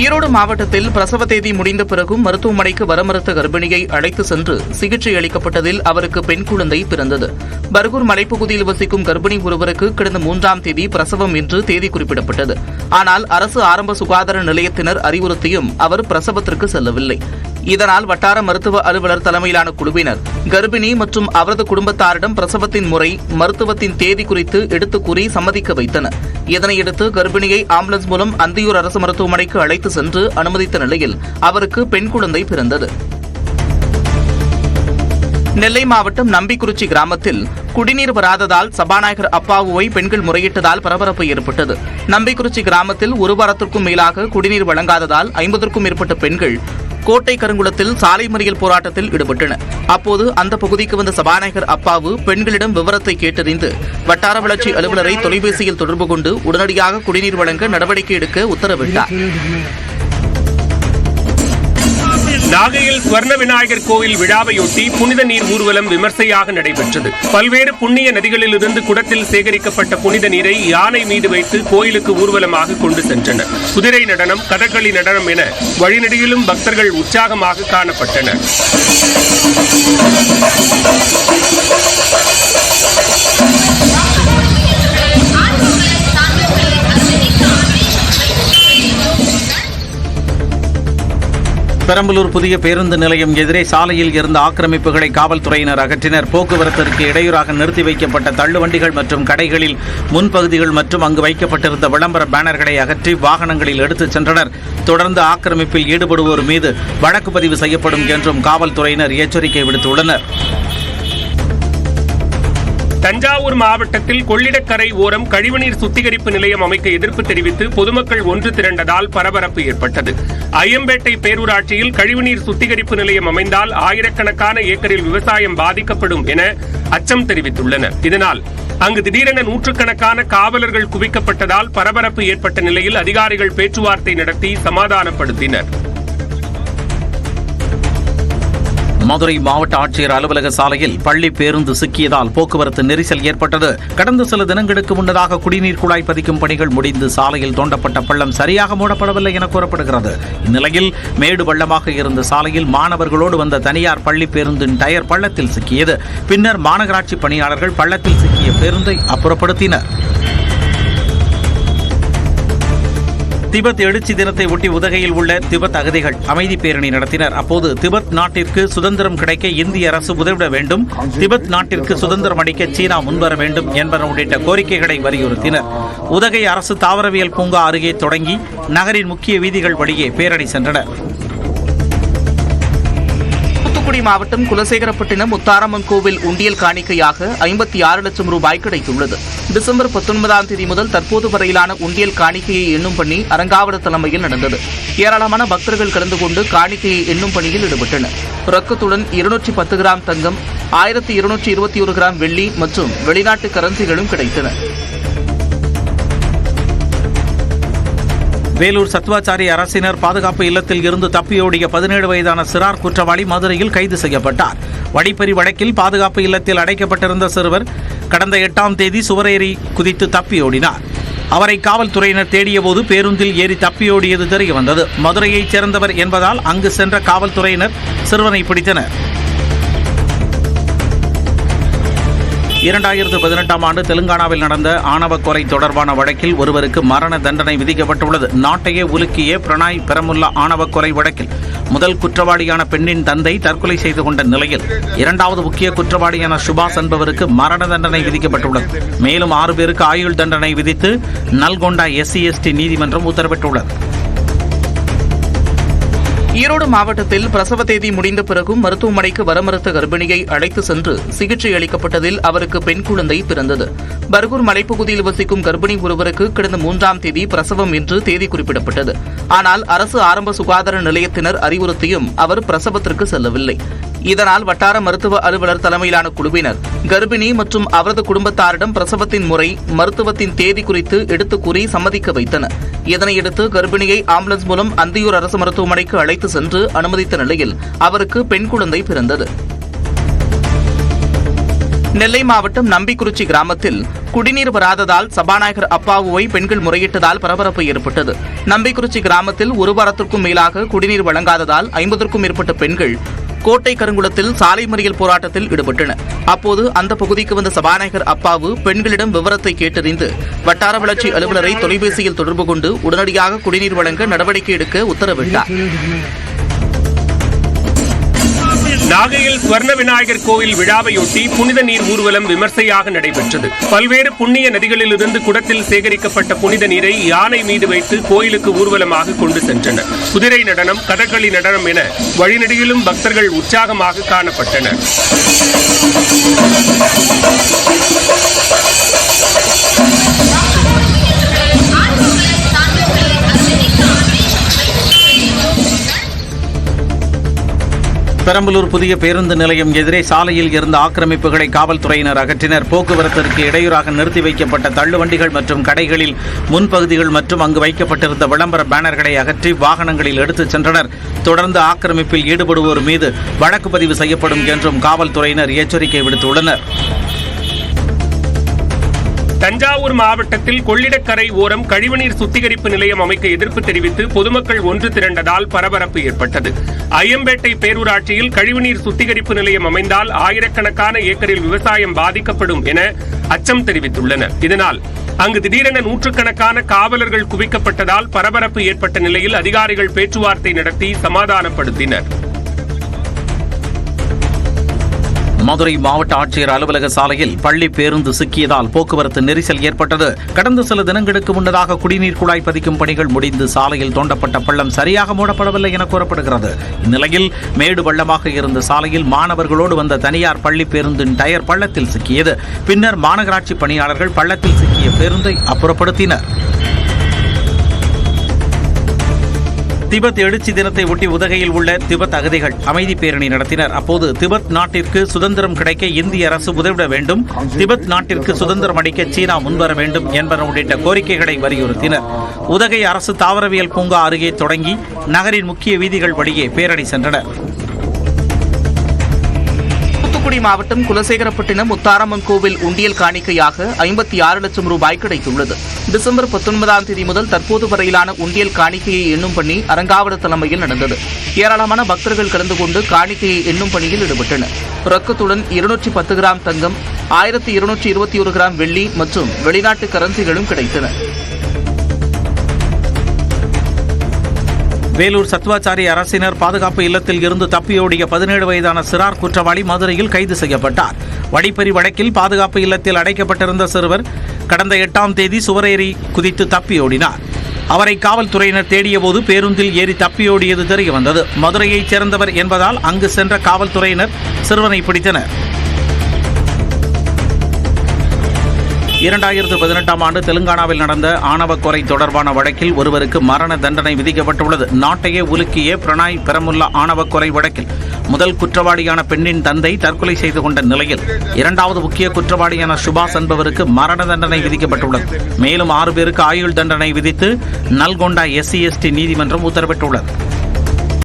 ஈரோடு மாவட்டத்தில் பிரசவ தேதி முடிந்த பிறகும் மருத்துவமனைக்கு வர மறுத்த கர்ப்பிணியை அழைத்து சென்று சிகிச்சை அளிக்கப்பட்டதில் அவருக்கு பெண் குழந்தை பிறந்தது. பர்கூர் மலைப்பகுதியில் வசிக்கும் கர்ப்பிணி ஒருவருக்கு கடந்த 3ஆம் தேதி பிரசவம் என்று தேதி குறிப்பிடப்பட்டது. ஆனால் அரசு ஆரம்ப சுகாதார நிலையத்தினர் அறிவுறுத்தியும் அவர் பிரசவத்திற்கு செல்லவில்லை. இதனால் வட்டார மருத்துவ அலுவலர் தலைமையிலான குழுவினர் கர்ப்பிணி மற்றும் அவரது குடும்பத்தாரிடம் பிரசவத்தின் முறை, மருத்துவத்தின் தேதி குறித்து எடுத்துக் கூறி சம்மதிக்க வைத்தனர். இதனையடுத்து கர்ப்பிணியை ஆம்புலன்ஸ் மூலம் அந்தியூர் அரசு மருத்துவமனைக்கு அழைத்து சென்று அனுமதித்த நிலையில் அவருக்கு பெண் குழந்தை பிறந்தது. நெல்லை மாவட்டம் நம்பிக்குறிச்சி கிராமத்தில் குடிநீர் வராததால் சபாநாயகர் அப்பாவுவை பெண்கள் முறையிட்டதால் பரபரப்பு ஏற்பட்டது. நம்பிக்குறிச்சி கிராமத்தில் ஒரு வாரத்திற்கும் மேலாக குடிநீர் வழங்காததால் 50க்கும் மேற்பட்ட பெண்கள் கோட்டை கருங்குளத்தில் சாலை மறியல் போராட்டத்தில் ஈடுபட்டனர். அப்போது அந்த பகுதிக்கு வந்த சபாநாயகர் அப்பாவு பெண்களிடம் விவரத்தை கேட்டறிந்து வட்டார வளர்ச்சி அலுவலரை தொலைபேசியில் தொடர்பு கொண்டு உடனடியாக குடிநீர் வழங்க நடவடிக்கை எடுக்க உத்தரவிட்டார். நாகையில் ஸ்வர்ண விநாயகர் கோவில் விழாவையொட்டி புனித நீர் ஊர்வலம் விமர்சையாக நடைபெற்றது. பல்வேறு புண்ணிய நதிகளிலிருந்து குடத்தில் சேகரிக்கப்பட்ட புனித நீரை யானை மீது வைத்து கோயிலுக்கு ஊர்வலமாக கொண்டு சென்றனர். குதிரை நடனம், கதகளி நடனம் என வழிநெடுகிலும் பக்தர்கள் உற்சாகமாக காணப்பட்டனர். பெரம்பலூர் புதிய பேருந்து நிலையம் எதிரே சாலையில் இருந்த ஆக்கிரமிப்புகளை காவல்துறையினர் அகற்றினர். போக்குவரத்திற்கு இடையூறாக நிறுத்தி வைக்கப்பட்ட தள்ளுவண்டிகள் மற்றும் கடைகளில் முன்பகுதிகள் மற்றும் அங்கு வைக்கப்பட்டிருந்த விளம்பர பேனர்களை அகற்றி வாகனங்களில் எடுத்துச் சென்றனர். தொடர்ந்து ஆக்கிரமிப்பில் ஈடுபடுவோர் மீது வழக்கு பதிவு செய்யப்படும் என்றும் காவல்துறையினர் எச்சரிக்கை விடுத்துள்ளனர். தஞ்சாவூர் மாவட்டத்தில் கொள்ளிடக்கரை ஓரம் கழிவுநீர் சுத்திகரிப்பு நிலையம் அமைக்க எதிர்ப்பு தெரிவித்து பொதுமக்கள் ஒன்று திரண்டதால் பரபரப்பு ஏற்பட்டது. ஐயம்பேட்டை பேரூராட்சியில் கழிவுநீர் சுத்திகரிப்பு நிலையம் அமைந்தால் ஆயிரக்கணக்கான ஏக்கரில் விவசாயம் பாதிக்கப்படும் என அச்சம் தெரிவித்துள்ளனர். இதனால் அங்கு திடீரென நூற்றுக்கணக்கான காவலர்கள் குவிக்கப்பட்டதால் பரபரப்பு ஏற்பட்ட நிலையில் அதிகாரிகள் பேச்சுவார்த்தை நடத்தி சமாதானப்படுத்தினர். மதுரை மாவட்ட ஆட்சியர் அலுவலக சாலையில் பள்ளி பேருந்து சிக்கியதால் போக்குவரத்து நெரிசல் ஏற்பட்டது. கடந்த சில தினங்களுக்கு முன்னதாக குடிநீர் குழாய் பதிக்கும் பணிகள் முடிந்து சாலையில் தோண்டப்பட்ட பள்ளம் சரியாக மூடப்படவில்லை என கூறப்படுகிறது. இந்நிலையில் மேடு பள்ளமாக இருந்த சாலையில் மாணவர்களோடு வந்த தனியார் பள்ளி பேருந்தின் டயர் பள்ளத்தில் சிக்கியது. பின்னர் மாநகராட்சி பணியாளர்கள் பள்ளத்தில் சிக்கிய பேருந்தை அப்புறப்படுத்தினர். திபெத் எழுச்சி தினத்தை ஒட்டி உதகையில் உள்ள திபெத் அகதிகள் அமைதி பேரணி நடத்தினர். அப்போது திபெத் நாட்டிற்கு சுதந்திரம் கிடைக்க இந்திய அரசு உதவிட வேண்டும், திபெத் நாட்டிற்கு சுதந்திரம் அளிக்க சீனா முன்வர வேண்டும் என்பன உள்ளிட்ட கோரிக்கைகளை வலியுறுத்தினர். உதகை அரசு தாவரவியல் பூங்கா அருகே தொடங்கி நகரின் முக்கிய வீதிகள் வழியே பேரணி சென்றனர். தூத்துக்குடி மாவட்டம் குலசேகரப்பட்டினம் முத்தாரம்மன் கோவில் உண்டியல் காணிக்கையாக 56 லட்சம் ரூபாய் கிடைத்துள்ளது. டிசம்பர் 19ஆம் தேதி முதல் தற்போது வரையிலான உண்டியல் காணிக்கையை எண்ணும் பணி அரங்காவலர் தலைமையில் நடந்தது. ஏராளமான பக்தர்கள் கலந்து கொண்டு காணிக்கையை எண்ணும் பணியில் ஈடுபட்டனர். ரொக்கத்துடன் 210 கிராம் தங்கம், 1221 கிராம் வெள்ளி மற்றும் வெளிநாட்டு கரன்சிகளும் கிடைத்தன. வேலூர் சத்வாச்சாரி அரசினர் பாதுகாப்பு இல்லத்தில் இருந்து தப்பியோடிய 17 வயதான சிறார் குற்றவாளி மதுரையில் கைது செய்யப்பட்டார். வழிப்பறி வழக்கில் பாதுகாப்பு இல்லத்தில் அடைக்கப்பட்டிருந்த சிறுவர் கடந்த 8ஆம் தேதி சுவரேறி குதித்து தப்பியோடினார். அவரை காவல்துறையினர் தேடியபோது பேருந்தில் ஏறி தப்பியோடியது தெரியவந்தது. மதுரையைச் சேர்ந்தவர் என்பதால் அங்கு சென்ற காவல்துறையினர் சிறுவனை பிடித்தனர். 2018ஆம் ஆண்டு தெலுங்கானாவில் நடந்த ஆணவ கொலை தொடர்பான வழக்கில் ஒருவருக்கு மரண தண்டனை விதிக்கப்பட்டுள்ளது. நாட்டையே உலுக்கிய பிரணாய் பெரமுல்லா ஆணவ கொலை வழக்கில் முதல் குற்றவாளியான பெண்ணின் தந்தை தற்கொலை செய்து கொண்ட நிலையில் 2வது முக்கிய குற்றவாளியான சுபாஷ் என்பவருக்கு மரண தண்டனை விதிக்கப்பட்டுள்ளது. மேலும் 6 பேருக்கு ஆயுள் தண்டனை விதித்து நல்கொண்டா SC/ST நீதிமன்றம் உத்தரவிட்டுள்ளது. ஈரோடு மாவட்டத்தில் பிரசவ தேதி முடிந்த பிறகும் மருத்துவமனைக்கு வர மறுத்த கர்ப்பிணியை அழைத்து சென்று சிகிச்சை அளிக்கப்பட்டதில் அவருக்கு பெண் குழந்தை பிறந்தது. பர்கூர் மலைப்பகுதியில் வசிக்கும் கர்ப்பிணி ஒருவருக்கு கடந்த 3ஆம் தேதி பிரசவம் என்று தேதி குறிப்பிடப்பட்டது. ஆனால் அரசு ஆரம்ப சுகாதார நிலையத்தினர் அறிவுறுத்தியும் அவர் பிரசவத்திற்கு செல்லவில்லை. இதனால் வட்டார மருத்துவ அலுவலர் தலைமையிலான குழுவினர் கர்ப்பிணி மற்றும் அவரது குடும்பத்தாரிடம் பிரசவத்தின் முறை, மருத்துவத்தின் தேதி குறித்து எடுத்துக் கூறி சம்மதிக்க வைத்தனர். இதனையடுத்து கர்ப்பிணியை ஆம்புலன்ஸ் மூலம் அந்தியூர் அரசு மருத்துவமனைக்கு அழைத்து சென்று அனுமதித்த நிலையில் அவருக்கு பெண் குழந்தை பிறந்தது. நெல்லை மாவட்டம் நம்பிக்குறிச்சி கிராமத்தில் குடிநீர் வராததால் சபாநாயகர் அப்பாவுவை பெண்கள் முறையிட்டதால் பரபரப்பு ஏற்பட்டது. நம்பிக்குறிச்சி கிராமத்தில் ஒரு வாரத்திற்கும் மேலாக குடிநீர் வழங்காததால் 50க்கும் மேற்பட்ட பெண்கள் கோட்டை கருங்குளத்தில் சாலை மறியல் போராட்டத்தில் ஈடுபட்டனர். அப்போது அந்த பகுதிக்கு வந்த சபாநாயகர் அப்பாவு பெண்களிடம் விவரத்தை கேட்டறிந்து வட்டார வளர்ச்சி அலுவலரை தொலைபேசியில் தொடர்பு கொண்டு உடனடியாக குடிநீர் வழங்க நடவடிக்கை எடுக்க உத்தரவிட்டார். நாகையில் ஸ்வர்ண விநாயகர் கோயில் விழாவையொட்டி புனித நீர் ஊர்வலம் விமர்சையாக நடைபெற்றது. பல்வேறு புண்ணிய நதிகளிலிருந்து குடத்தில் சேகரிக்கப்பட்ட புனித நீரை யானை மீது வைத்து கோயிலுக்கு ஊர்வலமாக கொண்டு சென்றனர். குதிரை நடனம், கதகளி நடனம் என வழிநெடுகிலும் பக்தர்கள் உற்சாகமாக காணப்பட்டனர். பெரம்பலூர் புதிய பேருந்து நிலையம் எதிரே சாலையில் இருந்த ஆக்கிரமிப்புகளை காவல்துறையினர் அகற்றினர். போக்குவரத்திற்கு இடையூறாக நிறுத்தி வைக்கப்பட்ட தள்ளுவண்டிகள் மற்றும் கடைகளில் முன்பகுதிகள் மற்றும் அங்கு வைக்கப்பட்டிருந்த விளம்பர பேனர்களை அகற்றி வாகனங்களில் எடுத்துச் சென்றனர். தொடர்ந்து ஆக்கிரமிப்பில் ஈடுபடுவோர் மீது வழக்கு பதிவு செய்யப்படும் என்றும் காவல்துறையினர் எச்சரிக்கை விடுத்துள்ளனர். தஞ்சாவூர் மாவட்டத்தில் கொள்ளிடக்கரை ஓரம் கழிவுநீர் சுத்திகரிப்பு நிலையம் அமைக்க எதிர்ப்பு தெரிவித்து பொதுமக்கள் ஒன்று திரண்டதால் பரபரப்பு ஏற்பட்டது. ஐயம்பேட்டை பேரூராட்சியில் கழிவுநீர் சுத்திகரிப்பு நிலையம் அமைந்தால் ஆயிரக்கணக்கான ஏக்கரில் விவசாயம் பாதிக்கப்படும் என அச்சம் தெரிவித்துள்ளனர். இதனால் அங்கு திடீரென நூற்றுக்கணக்கான காவலர்கள் குவிக்கப்பட்டதால் பரபரப்பு ஏற்பட்ட நிலையில் அதிகாரிகள் பேச்சுவார்த்தை நடத்தி சமாதானப்படுத்தினர். மதுரை மாவட்ட ஆட்சியர் அலுவலக சாலையில் பள்ளி பேருந்து சிக்கியதால் போக்குவரத்து நெரிசல் ஏற்பட்டது. கடந்த சில தினங்களுக்கு முன்னதாக குடிநீர் குழாய் பதிக்கும் பணிகள் முடிந்து சாலையில் தோண்டப்பட்ட பள்ளம் சரியாக மூடப்படவில்லை என கூறப்படுகிறது. இந்நிலையில் மேடு பள்ளமாக இருந்த சாலையில் மாணவர்களோடு வந்த தனியார் பள்ளி பேருந்தின் டயர் பள்ளத்தில் சிக்கியது. பின்னர் மாநகராட்சி பணியாளர்கள் பள்ளத்தில் சிக்கிய பேருந்தை அப்புறப்படுத்தினர். திபெத் எழுச்சி தினத்தை ஒட்டி உதகையில் உள்ள திபெத் அகதிகள் அமைதி பேரணி நடத்தினர். அப்போது திபெத் நாட்டிற்கு சுதந்திரம் கிடைக்க இந்திய அரசு உதவிட வேண்டும், திபெத் நாட்டிற்கு சுதந்திரம் அளிக்க சீனா முன்வர வேண்டும் என்பன உள்ளிட்ட கோரிக்கைகளை வலியுறுத்தினர். உதகை அரசு தாவரவியல் பூங்கா அருகே தொடங்கி நகரின் முக்கிய வீதிகள் வழியே பேரணி சென்றனர். தூத்துக்குடி மாவட்டம் குலசேகரப்பட்டினம் முத்தாரம்மன் கோவில் உண்டியல் காணிக்கையாக 56 லட்சம் ரூபாய் கிடைத்துள்ளது. டிசம்பர் 19ஆம் தேதி முதல் தற்போது வரையிலான உண்டியல் காணிக்கையை எண்ணும் பணி அரங்காவலர் தலைமையில் நடந்தது. ஏராளமான பக்தர்கள் கலந்து கொண்டு காணிக்கையை எண்ணும் பணியில் ஈடுபட்டனர். ரொக்கத்துடன் 210 கிராம் தங்கம், 1221 கிராம் வெள்ளி மற்றும் வெளிநாட்டு கரன்சிகளும் கிடைத்தன. வேலூர் சத்வாச்சாரி அரசினர் பாதுகாப்பு இல்லத்தில் இருந்து தப்பியோடிய 17 வயதான சிறார் குற்றவாளி மதுரையில் கைது செய்யப்பட்டார். வழிப்பறி வழக்கில் பாதுகாப்பு இல்லத்தில் அடைக்கப்பட்டிருந்த சிறுவர் கடந்த 8ஆம் தேதி சுவரேறி குதித்து தப்பியோடினார். அவரை காவல்துறையினர் தேடியபோது பேருந்தில் ஏறி தப்பியோடியது தெரியவந்தது. மதுரையைச் சேர்ந்தவர் என்பதால் அங்கு சென்ற காவல்துறையினர் சிறுவனை பிடித்தனர். 2018ஆம் ஆண்டு தெலுங்கானாவில் நடந்த ஆணவ கொலை தொடர்பான வழக்கில் ஒருவருக்கு மரண தண்டனை விதிக்கப்பட்டுள்ளது. நாட்டையே உலுக்கிய பிரணாய் பெரமுல்லா ஆணவ கொலை வழக்கில் முதல் குற்றவாளியான பெண்ணின் தந்தை தற்கொலை செய்து கொண்ட நிலையில் 2வது முக்கிய குற்றவாளியான சுபாஷ் என்பவருக்கு மரண தண்டனை விதிக்கப்பட்டுள்ளது. மேலும் 6 பேருக்கு ஆயுள் தண்டனை விதித்து நல்கொண்டா SC/ST நீதிமன்றம் உத்தரவிட்டுள்ளது.